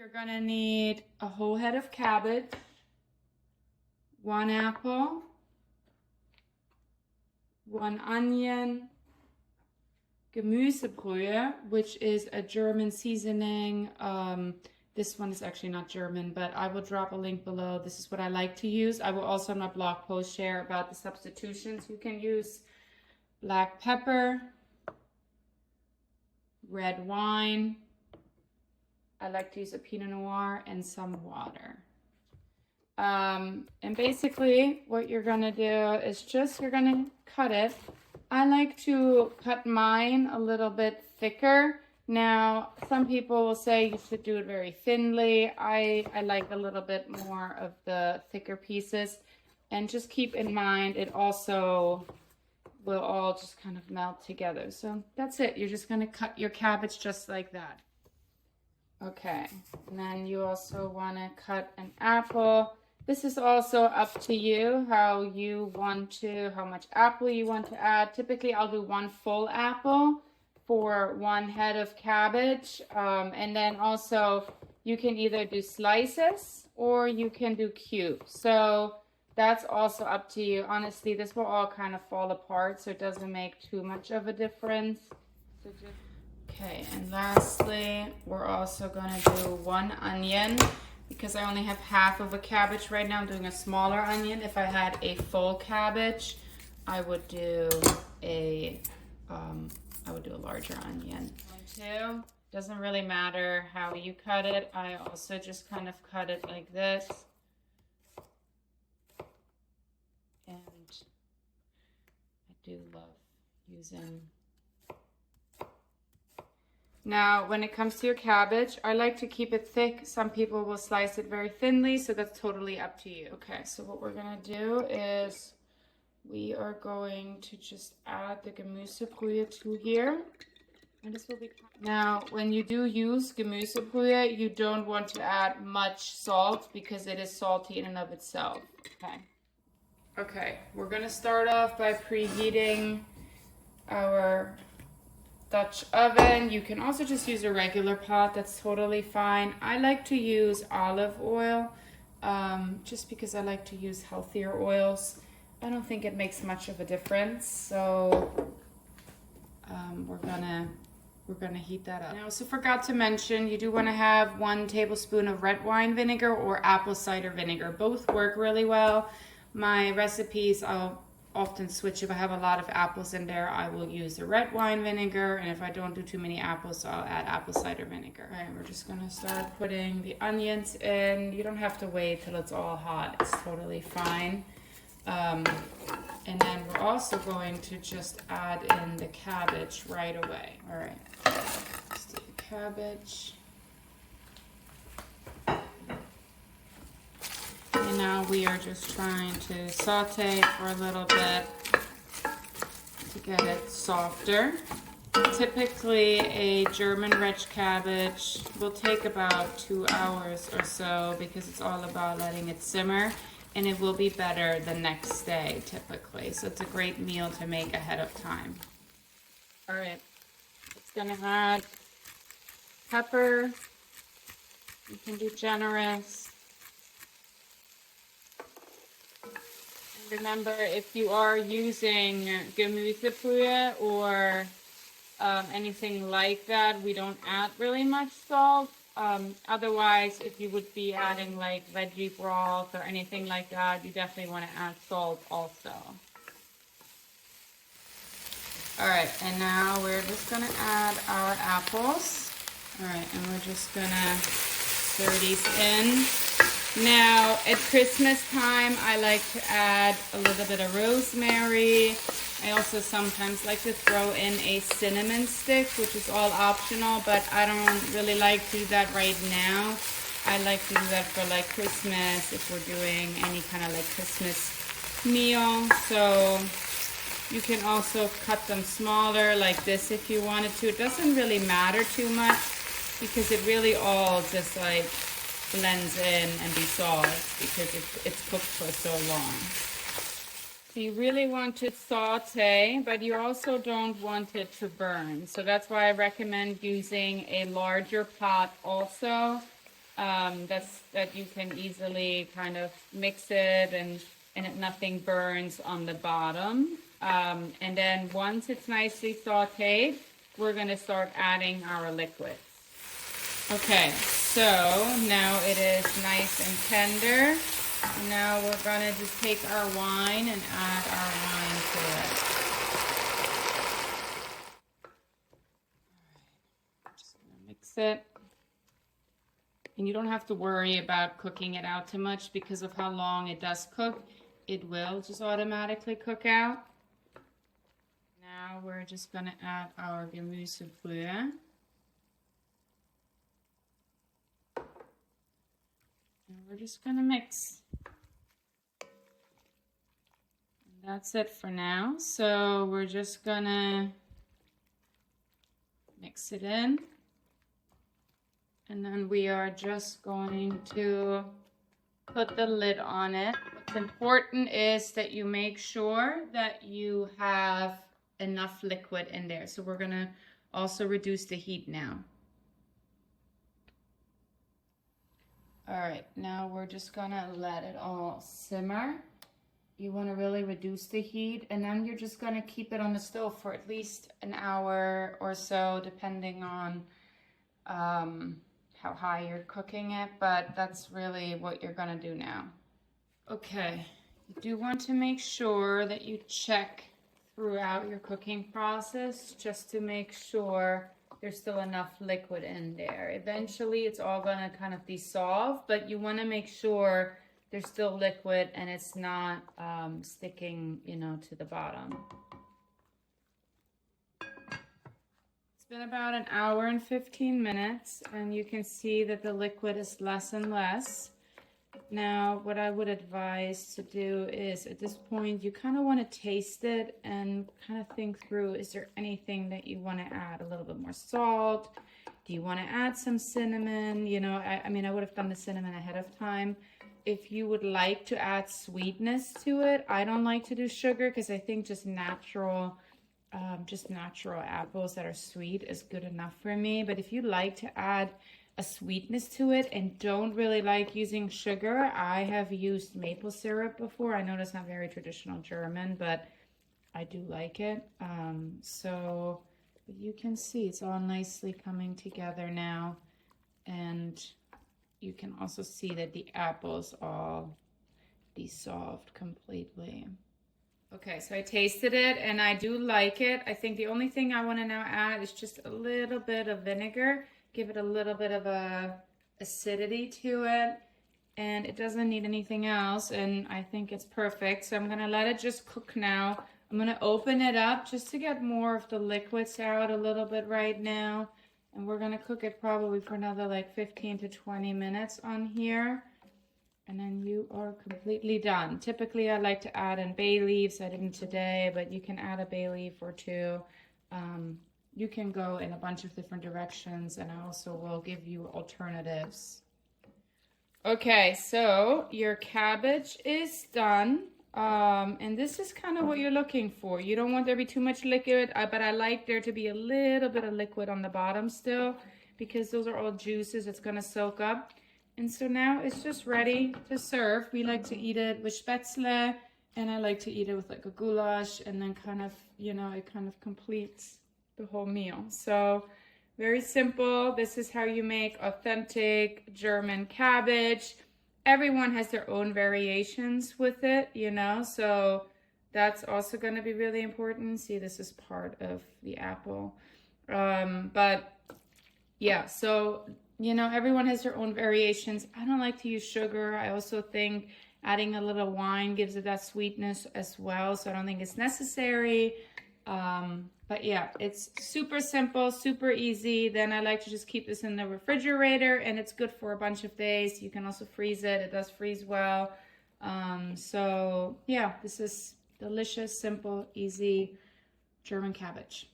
You're gonna need a whole head of cabbage, 1 apple, 1 onion, Gemüsebrühe, which is a German seasoning. This one is actually not German, but I will drop a link below. This is what I like to use. I will also in my blog post share about the substitutions. You can use black pepper, red wine. I like to use a Pinot Noir and some water. And basically what you're gonna do is you're gonna cut it. I like to cut mine a little bit thicker. Now, some people will say you should do it very thinly. I like a little bit more of the thicker pieces. And just keep in mind, it also will all just kind of melt together. So that's it. You're just gonna cut your cabbage just like that. Okay, and then you also wanna cut an apple. This is also up to you how much apple you want to add. Typically, I'll do 1 full apple for 1 head of cabbage. And then also you can either do slices or you can do cubes. So that's also up to you. Honestly, this will all kind of fall apart, so it doesn't make too much of a difference. Okay, and lastly, we're also gonna do 1 onion. Because I only have half of a cabbage right now, I'm doing a smaller onion. If I had a full cabbage, I would do a larger onion. 1, 2. Doesn't really matter how you cut it. I also just kind of cut it like this. And I do love using. Now, when it comes to your cabbage, I like to keep it thick. Some people will slice it very thinly, so that's totally up to you. Okay, so what we're gonna do is we are going to just add the Gemüsebrühe to here. And this will be. Now, when you do use Gemüsebrühe, you don't want to add much salt because it is salty in and of itself. Okay, we're gonna start off by preheating our Dutch oven. You can also just use a regular pot, that's totally fine. I like to use olive oil just because I like to use healthier oils. I don't think it makes much of a difference, so we're gonna heat that up. I also forgot to mention, you do want to have 1 tablespoon of red wine vinegar or apple cider vinegar. Both work really well. My recipes, I'll often switch. If I have a lot of apples in there, I will use the red wine vinegar, and if I don't do too many apples, I'll add apple cider vinegar. All right, we're just gonna start putting the onions in. You don't have to wait till it's all hot. It's totally fine. And then we're also going to just add in the cabbage right away. All right, let's do the cabbage. And now we are just trying to saute for a little bit to get it softer. Typically, a German Red Cabbage will take about 2 hours or so because it's all about letting it simmer, and it will be better the next day typically. So it's a great meal to make ahead of time. All right, it's gonna add pepper. You can be generous. Remember, if you are using Gemüsebrühe or anything like that, we don't add really much salt. Otherwise, if you would be adding like veggie broth or anything like that, you definitely want to add salt also. All right, and now we're just gonna add our apples. All right, and we're just gonna stir these in. Now, at Christmas time, I like to add a little bit of rosemary. I also sometimes like to throw in a cinnamon stick, which is all optional, but I don't really like to do that right now. I like to do that for like Christmas, if we're doing any kind of like Christmas meal. So you can also cut them smaller like this if you wanted to. It doesn't really matter too much because it really all just like blends in and dissolves because it's cooked for so long. So you really want to saute, but you also don't want it to burn. So that's why I recommend using a larger pot also. that you can easily kind of mix it and nothing burns on the bottom. And then once it's nicely sauteed, we're gonna start adding our liquids. Okay, so now it is nice and tender. Now we're gonna just take our wine and add our wine to it. Just gonna mix it. And you don't have to worry about cooking it out too much because of how long it does cook. It will just automatically cook out. Now we're just gonna add our Gemüsebrühe. And we're just gonna mix. And that's it for now. So we're just gonna mix it in. And then we are just going to put the lid on it. What's important is that you make sure that you have enough liquid in there. So we're gonna also reduce the heat now. All right, now we're just gonna let it all simmer. You wanna really reduce the heat, and then you're just gonna keep it on the stove for at least an hour or so, depending on how high you're cooking it, but that's really what you're gonna do now. Okay, you do want to make sure that you check throughout your cooking process just to make sure there's still enough liquid in there. Eventually it's all gonna kind of dissolve, but you wanna make sure there's still liquid and it's not sticking, you know, to the bottom. It's been about an hour and 15 minutes, and you can see that the liquid is less and less. Now, what I would advise to do is, at this point, you kind of want to taste it and kind of think through, is there anything that you want to add? A little bit more salt? Do you want to add some cinnamon? You know, I mean, I would have done the cinnamon ahead of time. If you would like to add sweetness to it, I don't like to do sugar because I think just natural apples that are sweet is good enough for me. But if you like to add a sweetness to it and don't really like using sugar, I have used maple syrup before. I know that's not very traditional German, but I do like it. So you can see it's all nicely coming together now, and you can also see that the apples all dissolved completely. Okay, so I tasted it and I do like it. I think the only thing I want to now add is just a little bit of vinegar. Give it a little bit of a acidity to it, and it doesn't need anything else, and I think it's perfect. So I'm gonna let it just cook now. I'm gonna open it up just to get more of the liquids out a little bit right now, and we're gonna cook it probably for another like 15 to 20 minutes on here, and then you are completely done. Typically I like to add in bay leaves. I didn't today, but you can add a bay leaf or two. You can go in a bunch of different directions, and I also will give you alternatives. Okay, so your cabbage is done. And this is kind of what you're looking for. You don't want there to be too much liquid, but I like there to be a little bit of liquid on the bottom still, because those are all juices it's gonna soak up. And so now it's just ready to serve. We like to eat it with spätzle, and I like to eat it with like a goulash, and then kind of, you know, it kind of completes the whole meal. So very simple. This is how you make authentic German cabbage. Everyone has their own variations with it, you know, so that's also going to be really important. See, this is part of the apple. But yeah, so, you know, everyone has their own variations. I don't like to use sugar. I also think adding a little wine gives it that sweetness as well, so I don't think it's necessary. But yeah, it's super simple, super easy. Then I like to just keep this in the refrigerator, and it's good for a bunch of days. You can also freeze it. It does freeze well. So yeah, this is delicious, simple, easy German cabbage.